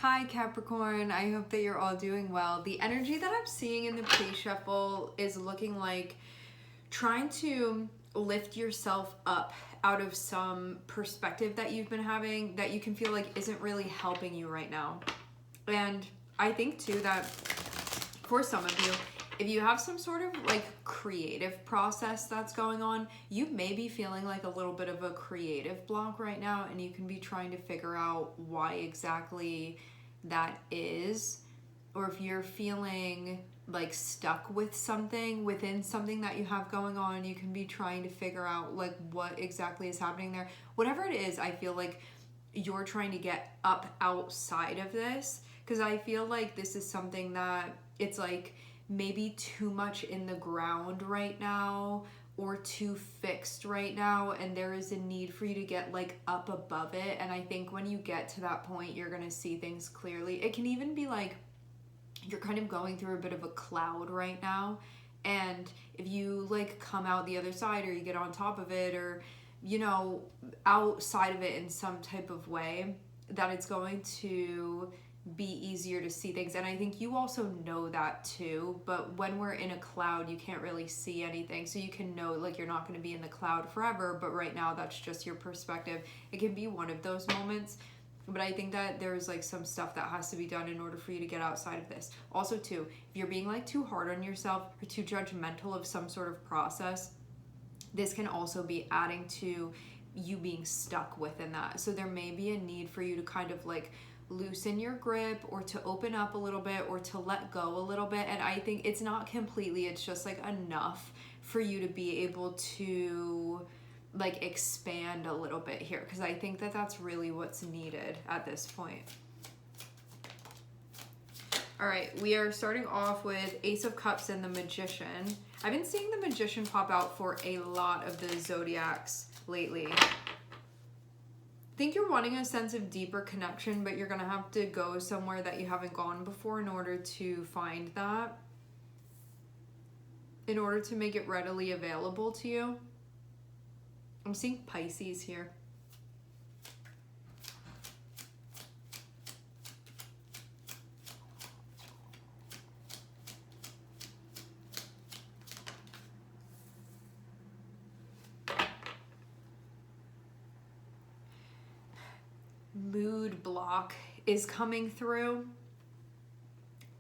Hi Capricorn, I hope that you're all doing well. The energy that I'm seeing in the pre-shuffle is looking like trying to lift yourself up out of some perspective that you've been having that you can feel like isn't really helping you right now. And I think too that for some of you, if you have some sort of like creative process that's going on, you may be feeling like a little bit of a creative block right now, and you can be trying to figure out why exactly that is. Or if you're feeling like stuck with something within something that you have going on, you can be trying to figure out like what exactly is happening there. Whatever it is, I feel like you're trying to get up outside of this, because I feel like this is something that it's like maybe too much in the ground right now or too fixed right now, and there is a need for you to get like up above it. And I think when you get to that point, you're going to see things clearly. It can even be like you're kind of going through a bit of a cloud right now, and if you like come out the other side, or you get on top of it, or you know, outside of it in some type of way, that it's going to be easier to see things. And I think you also know that too, but when we're in a cloud, you can't really see anything. So you can know like you're not going to be in the cloud forever, but right now that's just your perspective. It can be one of those moments, but I think that there's like some stuff that has to be done in order for you to get outside of this. Also too, if you're being like too hard on yourself or too judgmental of some sort of process, this can also be adding to you being stuck within that. So there may be a need for you to kind of like loosen your grip, or to open up a little bit, or to let go a little bit. And I think it's not completely, it's just like enough for you to be able to like expand a little bit here, because I think that that's really what's needed at this point. All right, we are starting off with Ace of Cups and the Magician. I've been seeing the Magician pop out for a lot of the zodiacs lately. I think you're wanting a sense of deeper connection, but you're going to have to go somewhere that you haven't gone before in order to find that, in order to make it readily available to you. I'm seeing Pisces here. Mood block is coming through.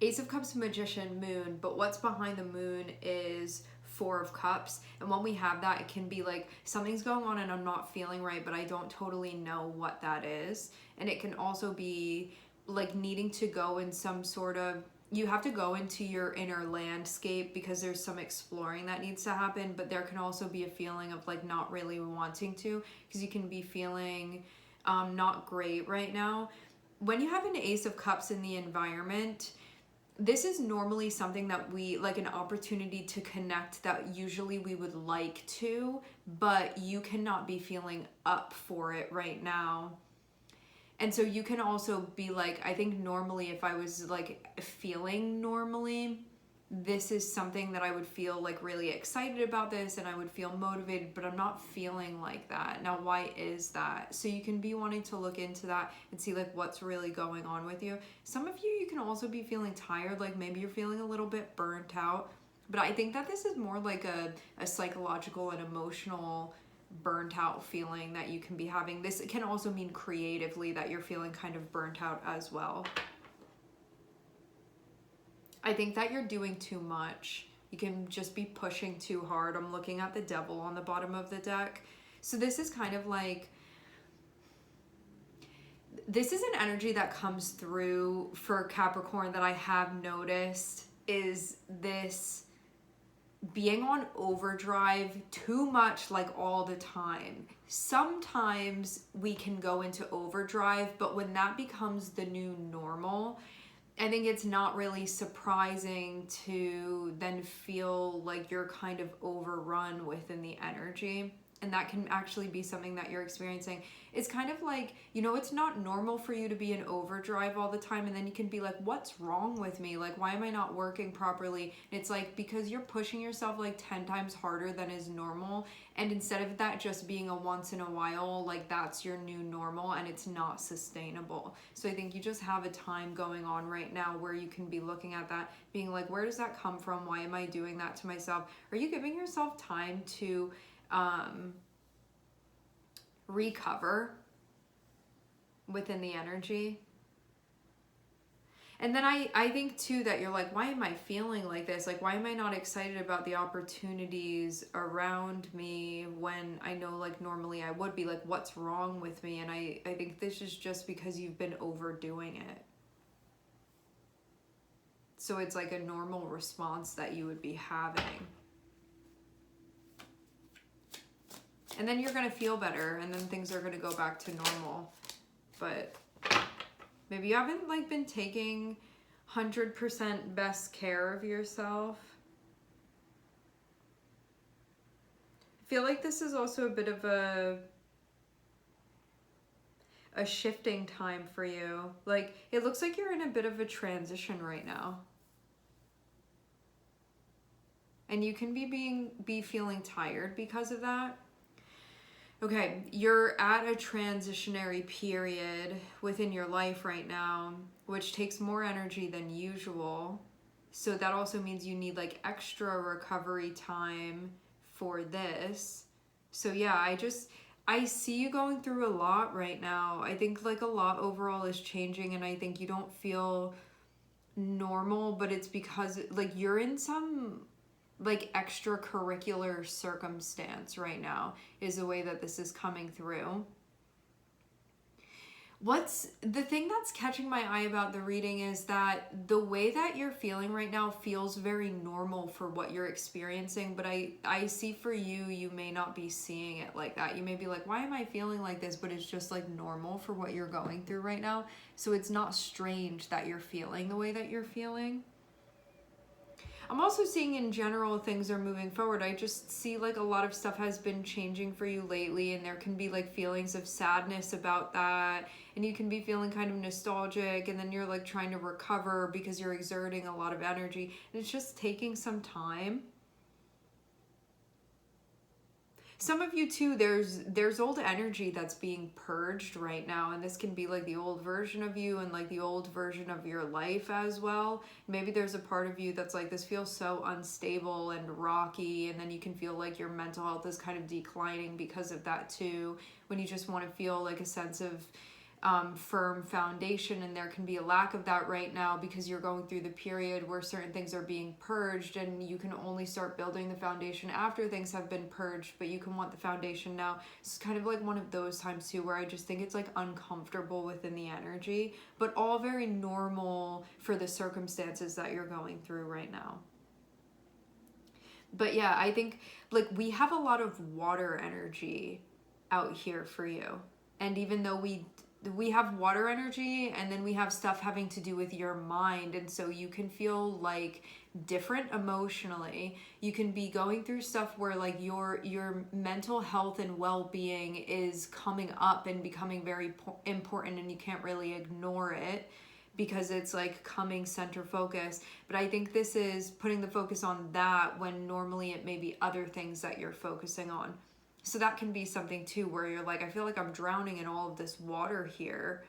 Ace of Cups, Magician, Moon, but what's behind the moon is Four of Cups. And when we have that, it can be like something's going on and I'm not feeling right, but I don't totally know what that is. And it can also be like needing to go in some sort of, you have to go into your inner landscape because there's some exploring that needs to happen, but there can also be a feeling of like not really wanting to, because you can be feeling not great right now. When you have an Ace of Cups in the environment, this is normally something that we, like an opportunity to connect that usually we would like to, but you cannot be feeling up for it right now. And so you can also be like, I think normally if I was like feeling normally, this is something that I would feel like really excited about this and I would feel motivated, but I'm not feeling like that. Now, why is that? So you can be wanting to look into that and see like what's really going on with you. Some of you can also be feeling tired, like maybe you're feeling a little bit burnt out, but I think that this is more like a psychological and emotional burnt out feeling that you can be having. This can also mean creatively that you're feeling kind of burnt out as well. I think that you're doing too much. You can just be pushing too hard. I'm looking at the Devil on the bottom of the deck. So this is kind of like, this is an energy that comes through for Capricorn that I have noticed, is this being on overdrive too much, like all the time. Sometimes we can go into overdrive, but when that becomes the new normal, I think it's not really surprising to then feel like you're kind of overrun within the energy. and that can actually be something that you're experiencing. It's kind of like, you know, it's not normal for you to be in overdrive all the time, and then you can be like, what's wrong with me? Like, why am I not working properly? And it's like, because you're pushing yourself like 10 times harder than is normal, and instead of that just being a once in a while, like that's your new normal, and it's not sustainable. So I think you just have a time going on right now where you can be looking at that, being like, where does that come from? Why am I doing that to myself? Are you giving yourself time to recover within the energy? And then I think too that you're like, why am I feeling like this? Like, why am I not excited about the opportunities around me when I know like normally I would be? Like, what's wrong with me? And I think this is just because you've been overdoing it. So it's like a normal response that you would be having. And then you're going to feel better, and then things are going to go back to normal. But maybe you haven't like been taking 100% best care of yourself. I feel like this is also a bit of a shifting time for you. Like, it looks like you're in a bit of a transition right now. And you can be feeling tired because of that. Okay, you're at a transitionary period within your life right now, which takes more energy than usual. So that also means you need like extra recovery time for this. So yeah, I see you going through a lot right now. I think like a lot overall is changing, and I think you don't feel normal, but it's because like you're in some like extracurricular circumstance right now is the way that this is coming through. What's the thing that's catching my eye about the reading is that the way that you're feeling right now feels very normal for what you're experiencing, but I see for you, you may not be seeing it like that. You may be like, why am I feeling like this? But it's just like normal for what you're going through right now. So it's not strange that you're feeling the way that you're feeling. I'm also seeing in general things are moving forward. I just see like a lot of stuff has been changing for you lately, and there can be like feelings of sadness about that, and you can be feeling kind of nostalgic, and then you're like trying to recover because you're exerting a lot of energy, and it's just taking some time. Some of you too, there's old energy that's being purged right now, and this can be like the old version of you and like the old version of your life as well. Maybe there's a part of you that's like, this feels so unstable and rocky, and then you can feel like your mental health is kind of declining because of that too, when you just want to feel like a sense of firm foundation, and there can be a lack of that right now because you're going through the period where certain things are being purged, and you can only start building the foundation after things have been purged, but you can want the foundation now. It's kind of like one of those times too where I just think it's like uncomfortable within the energy, but all very normal for the circumstances that you're going through right now. But yeah, I think like we have a lot of water energy out here for you, and even though we have water energy, and then we have stuff having to do with your mind, and so you can feel like different emotionally. You can be going through stuff where like your mental health and well-being is coming up and becoming very important, and you can't really ignore it because it's like coming center focus. But I think this is putting the focus on that when normally it may be other things that you're focusing on. So that can be something too where you're like, I feel like I'm drowning in all of this water here,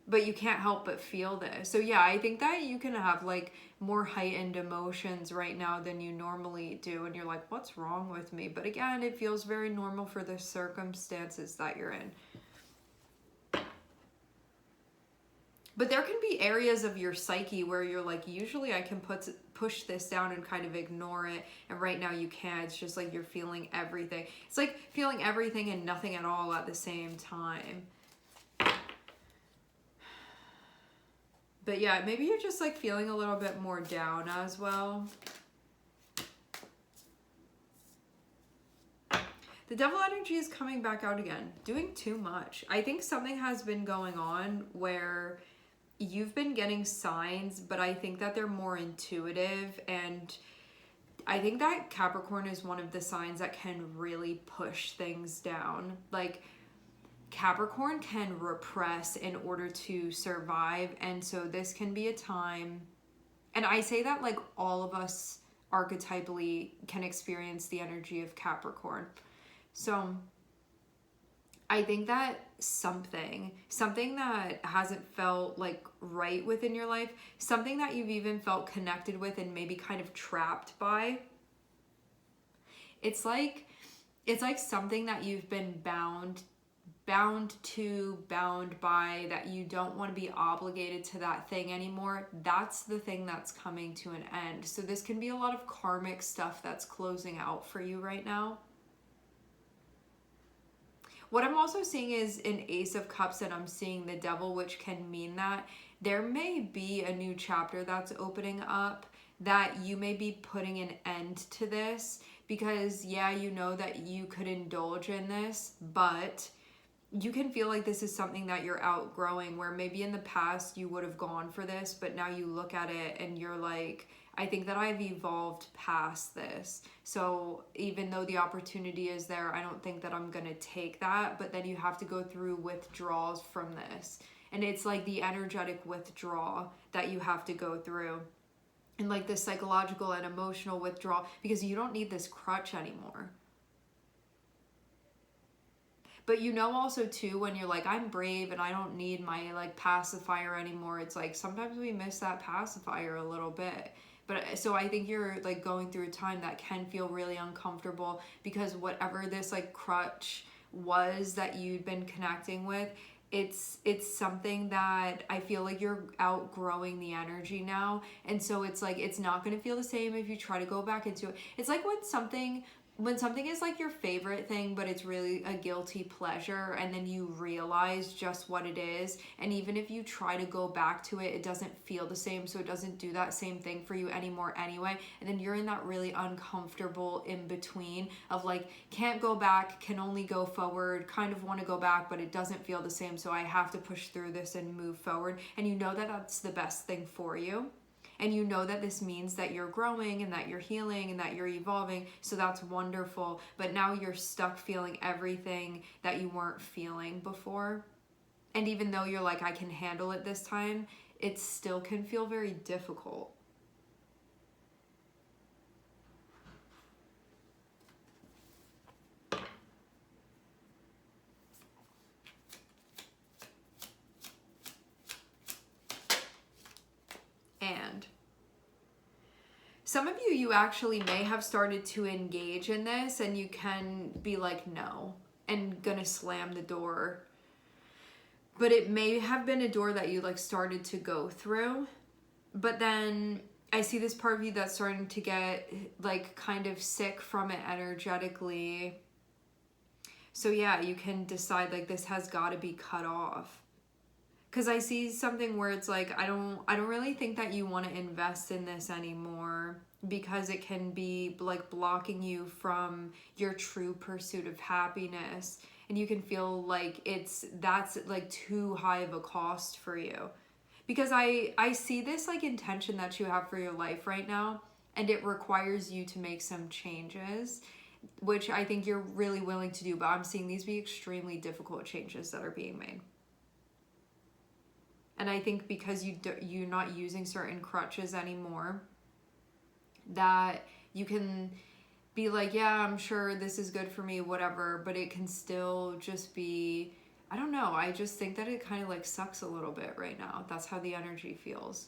but you can't help but feel this. So yeah, I think that you can have like more heightened emotions right now than you normally do, and you're like, what's wrong with me? But again, it feels very normal for the circumstances that you're in. But there can be areas of your psyche where you're like, usually I can push this down and kind of ignore it, and right now you can't. It's just like you're feeling everything. It's like feeling everything and nothing at all at the same time. But yeah, maybe you're just like feeling a little bit more down as well. The devil energy is coming back out again, doing too much. I think something has been going on where you've been getting signs, but I think that they're more intuitive, and I think that Capricorn is one of the signs that can really push things down. Like, Capricorn can repress in order to survive, and so this can be a time, and I say that like all of us archetypally can experience the energy of Capricorn. So I think that something that hasn't felt like right within your life, something that you've even felt connected with and maybe kind of trapped by, it's like something that you've been bound by, that you don't want to be obligated to that thing anymore. That's the thing that's coming to an end. So this can be a lot of karmic stuff that's closing out for you right now. What I'm also seeing is an Ace of Cups, and I'm seeing the Devil, which can mean that there may be a new chapter that's opening up, that you may be putting an end to this, because yeah, you know that you could indulge in this, but you can feel like this is something that you're outgrowing, where maybe in the past you would have gone for this, but now you look at it and you're like, I think that I've evolved past this. So even though the opportunity is there, I don't think that I'm gonna take that. But then you have to go through withdrawals from this. And it's like the energetic withdrawal that you have to go through. And like the psychological and emotional withdrawal, because you don't need this crutch anymore. But you know also too, when you're like, I'm brave and I don't need my like pacifier anymore, it's like sometimes we miss that pacifier a little bit. But so I think you're like going through a time that can feel really uncomfortable, because whatever this like crutch was that you'd been connecting with, it's something that I feel like you're outgrowing the energy now. And so it's like, it's not going to feel the same if you try to go back into it. It's like when something is like your favorite thing, but it's really a guilty pleasure, and then you realize just what it is, and even if you try to go back to it, it doesn't feel the same, so it doesn't do that same thing for you anymore anyway, and then you're in that really uncomfortable in between of like, can't go back, can only go forward, kind of want to go back, but it doesn't feel the same, so I have to push through this and move forward. And you know that that's the best thing for you. And you know that this means that you're growing and that you're healing and that you're evolving. So that's wonderful. But now you're stuck feeling everything that you weren't feeling before. And even though you're like, I can handle it this time, it still can feel very difficult. And some of you actually may have started to engage in this, and you can be like, no, and gonna slam the door. But it may have been a door that you like started to go through. But then I see this part of you that's starting to get like kind of sick from it energetically. So yeah, you can decide like this has got to be cut off. Because I see something where it's like, I don't really think that you want to invest in this anymore, because it can be like blocking you from your true pursuit of happiness, and you can feel like that's like too high of a cost for you. Because I see this like intention that you have for your life right now, and it requires you to make some changes, which I think you're really willing to do, but I'm seeing these be extremely difficult changes that are being made. And I think because you're not using certain crutches anymore, that you can be like, yeah, I'm sure this is good for me, whatever, but it can still just be, I don't know, I just think that it kind of like sucks a little bit right now. That's how the energy feels.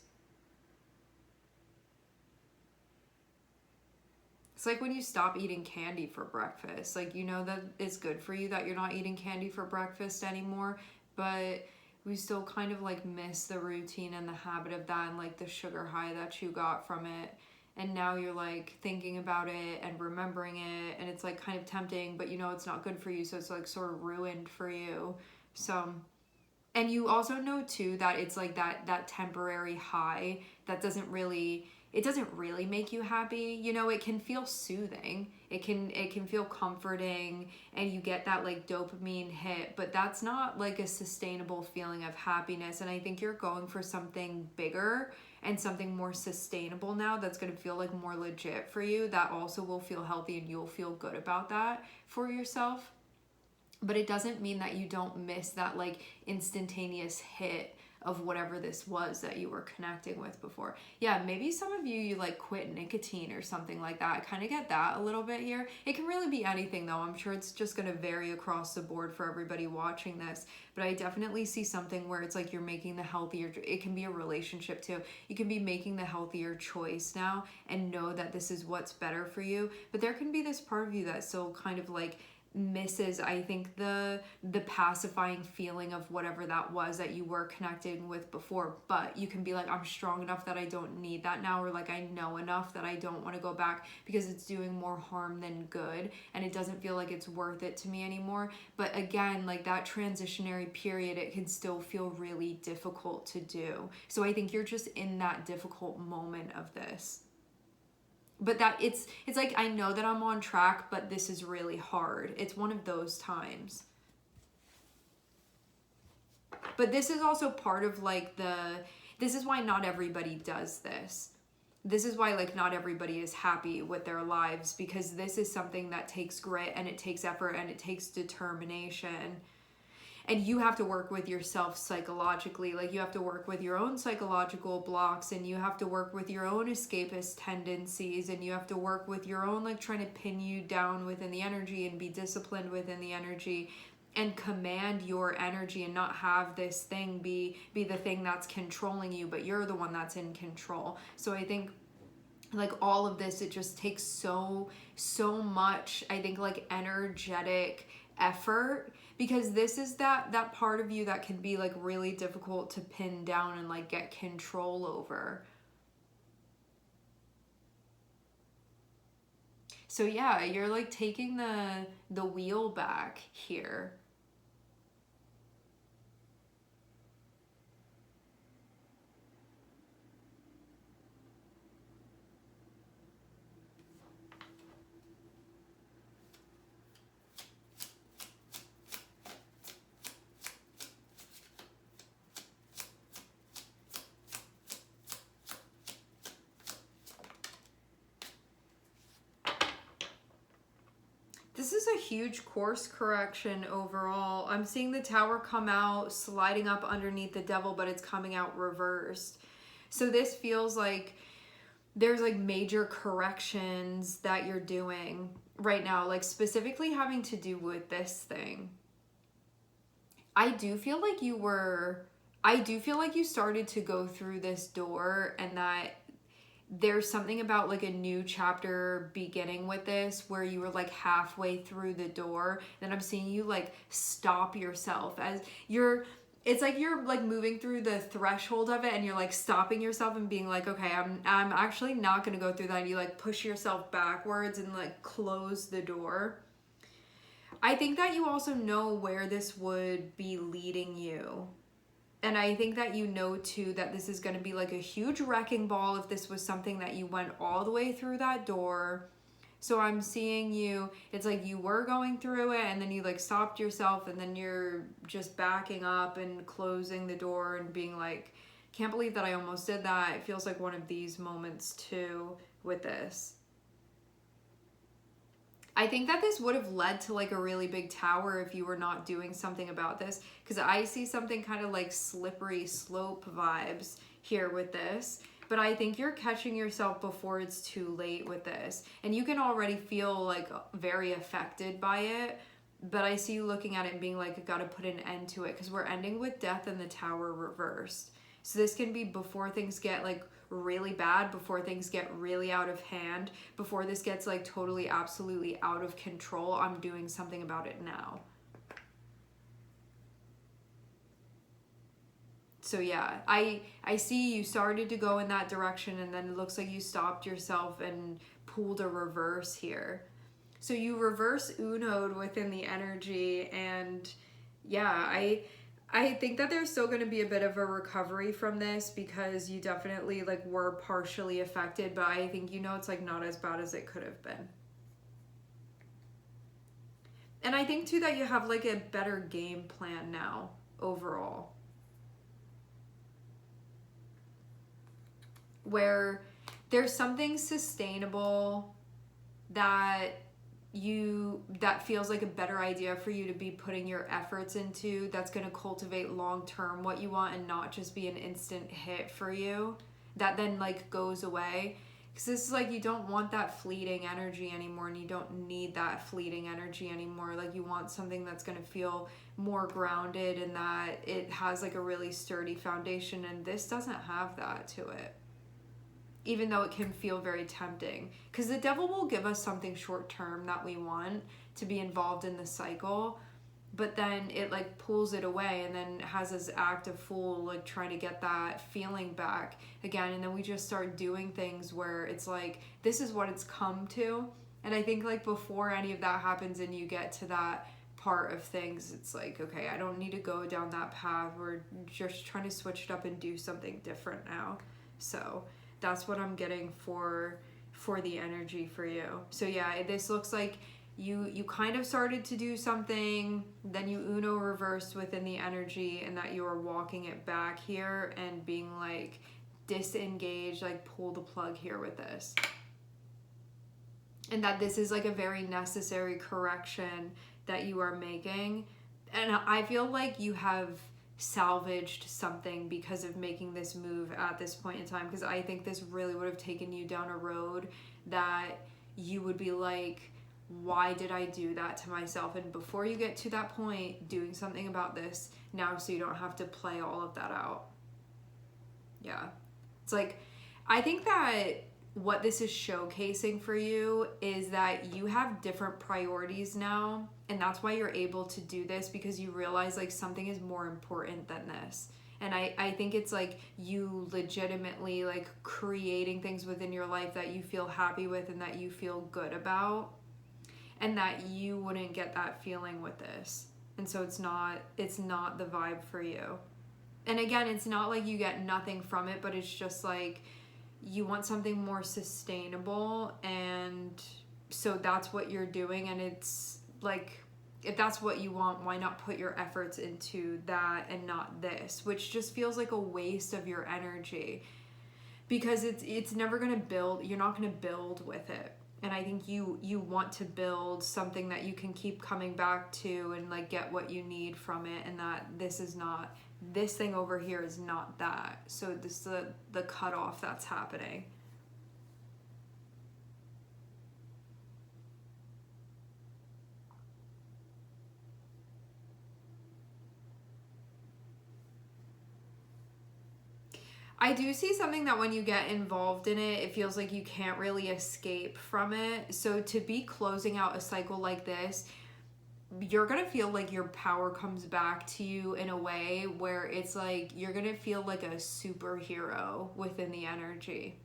It's like when you stop eating candy for breakfast. Like, you know that it's good for you that you're not eating candy for breakfast anymore, but we still kind of like miss the routine and the habit of that, and like the sugar high that you got from it. And now you're like thinking about it and remembering it, and it's like kind of tempting, but you know it's not good for you, so it's like sort of ruined for you. So, and you also know too that it's like that temporary high that doesn't really make you happy. You know, it can feel soothing, it can feel comforting, and you get that like dopamine hit, but that's not like a sustainable feeling of happiness. And I think you're going for something bigger, and something more sustainable now that's going to feel like more legit for you, that also will feel healthy and you'll feel good about that for yourself. But it doesn't mean that you don't miss that like instantaneous hit of whatever this was that you were connecting with before. Yeah, maybe some of you like quit nicotine or something like that. I kind of get that a little bit here. It can really be anything though. I'm sure it's just going to vary across the board for everybody watching this. But I definitely see something where it's like you're making the healthier, it can be a relationship too. You can be making the healthier choice now and know that this is what's better for you. But there can be this part of you that still kind of like misses, I think, the pacifying feeling of whatever that was that you were connecting with before. But you can be like, I'm strong enough that I don't need that now, or like I know enough that I don't want to go back because it's doing more harm than good and it doesn't feel like it's worth it to me anymore. But again, like that transitionary period, it can still feel really difficult to do. So I think you're just in that difficult moment of this. But that it's like, I know that I'm on track, but this is really hard. It's one of those times. But this is also part of like this is why not everybody does this. This is why like not everybody is happy with their lives, because this is something that takes grit and it takes effort and it takes determination. And you have to work with yourself psychologically. Like you have to work with your own psychological blocks, and you have to work with your own escapist tendencies, and you have to work with your own like trying to pin you down within the energy and be disciplined within the energy and command your energy and not have this thing be the thing that's controlling you, but you're the one that's in control. So I think like all of this, it just takes so much, I think, like energetic effort, because this is that part of you that can be like really difficult to pin down and like get control over. So yeah, you're like taking the wheel back here. This is a huge course correction overall. I'm seeing the Tower come out, sliding up underneath the Devil, but it's coming out reversed. So this feels like there's like major corrections that you're doing right now, like specifically having to do with this thing. I do feel like you started to go through this door, and that there's something about like a new chapter beginning with this where you were like halfway through the door. Then I'm seeing you like stop yourself as it's like you're like moving through the threshold of it, and you're like stopping yourself and being like, okay, I'm actually not going to go through that. And you like push yourself backwards and like close the door. I think that you also know where this would be leading you. And I think that you know too that this is going to be like a huge wrecking ball if this was something that you went all the way through that door. So I'm seeing you, it's like you were going through it and then you like stopped yourself, and then you're just backing up and closing the door and being like, can't believe that I almost did that. It feels like one of these moments too with this. I think that this would have led to like a really big tower if you were not doing something about this, because I see something kind of like slippery slope vibes here with this. But I think you're catching yourself before it's too late with this, and you can already feel like very affected by it. But I see you looking at it and being like, I gotta put an end to it, because we're ending with Death and the Tower reversed. So this can be before things get like really bad, before things get really out of hand, before this gets like totally absolutely out of control. I'm doing something about it now. So yeah, I see you started to go in that direction, and then it looks like you stopped yourself and pulled a reverse here. So you reverse Uno'd within the energy, and yeah, I think that there's still going to be a bit of a recovery from this, because you definitely like were partially affected, but I think it's like not as bad as it could have been. And I think too that you have like a better game plan now overall. where there's something sustainable that feels like a better idea for you to be putting your efforts into, that's going to cultivate long term what you want and not just be an instant hit for you that then like goes away. Because this is like, you don't want that fleeting energy anymore, and you don't need that fleeting energy anymore. Like, you want something that's going to feel more grounded and that it has like a really sturdy foundation, and this doesn't have that to it. Even though it can feel very tempting, because the devil will give us something short term that we want to be involved in the cycle, but then it like pulls it away, and then has this act of fool, like trying to get that feeling back again. And then we just start doing things where it's like, this is what it's come to. And I think like before any of that happens and you get to that part of things, it's like, okay, I don't need to go down that path. We're just trying to switch it up and do something different now. So that's what I'm getting for the energy for you. So yeah, this looks like you kind of started to do something, then you Uno reversed within the energy, and that you are walking it back here and being like disengaged, like pull the plug here with this. And that this is like a very necessary correction that you are making. And I feel like you have salvaged something because of making this move at this point in time, because I think this really would have taken you down a road that you would be like, why did I do that to myself? And before you get to that point, doing something about this now so you don't have to play all of that out. Yeah. It's like, I think that what this is showcasing for you is that you have different priorities now, and that's why you're able to do this, because you realize like something is more important than this. And I think it's like you legitimately like creating things within your life that you feel happy with and that you feel good about, and that you wouldn't get that feeling with this. And so it's not the vibe for you. And again, it's not like you get nothing from it, but it's just like you want something more sustainable, and so that's what you're doing. And it's like, if that's what you want, why not put your efforts into that and not this, which just feels like a waste of your energy, because it's never going to build. You're not going to build with it. And I think you want to build something that you can keep coming back to and like get what you need from it, and that this is not, this thing over here is not that. So this is the cutoff that's happening. I do see something that when you get involved in it, it feels like you can't really escape from it. So to be closing out a cycle like this, you're going to feel like your power comes back to you in a way where it's like you're going to feel like a superhero within the energy.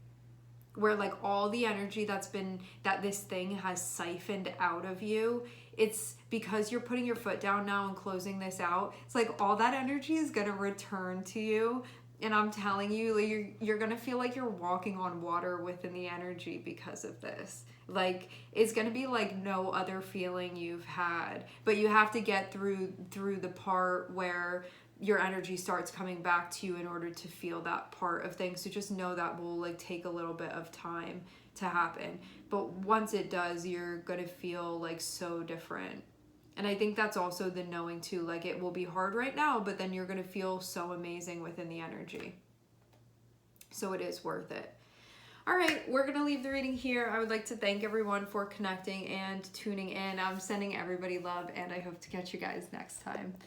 Where like all the energy that this thing has siphoned out of you, it's because you're putting your foot down now and closing this out. It's like all that energy is going to return to you. And I'm telling you, you're going to feel like you're walking on water within the energy because of this. Like, it's going to be like no other feeling you've had. But you have to get through the part where your energy starts coming back to you in order to feel that part of things. So just know that will like take a little bit of time to happen. But once it does, you're going to feel like so different. And I think that's also the knowing too, like it will be hard right now, but then you're going to feel so amazing within the energy. So it is worth it. All right, we're going to leave the reading here. I would like to thank everyone for connecting and tuning in. I'm sending everybody love, and I hope to catch you guys next time.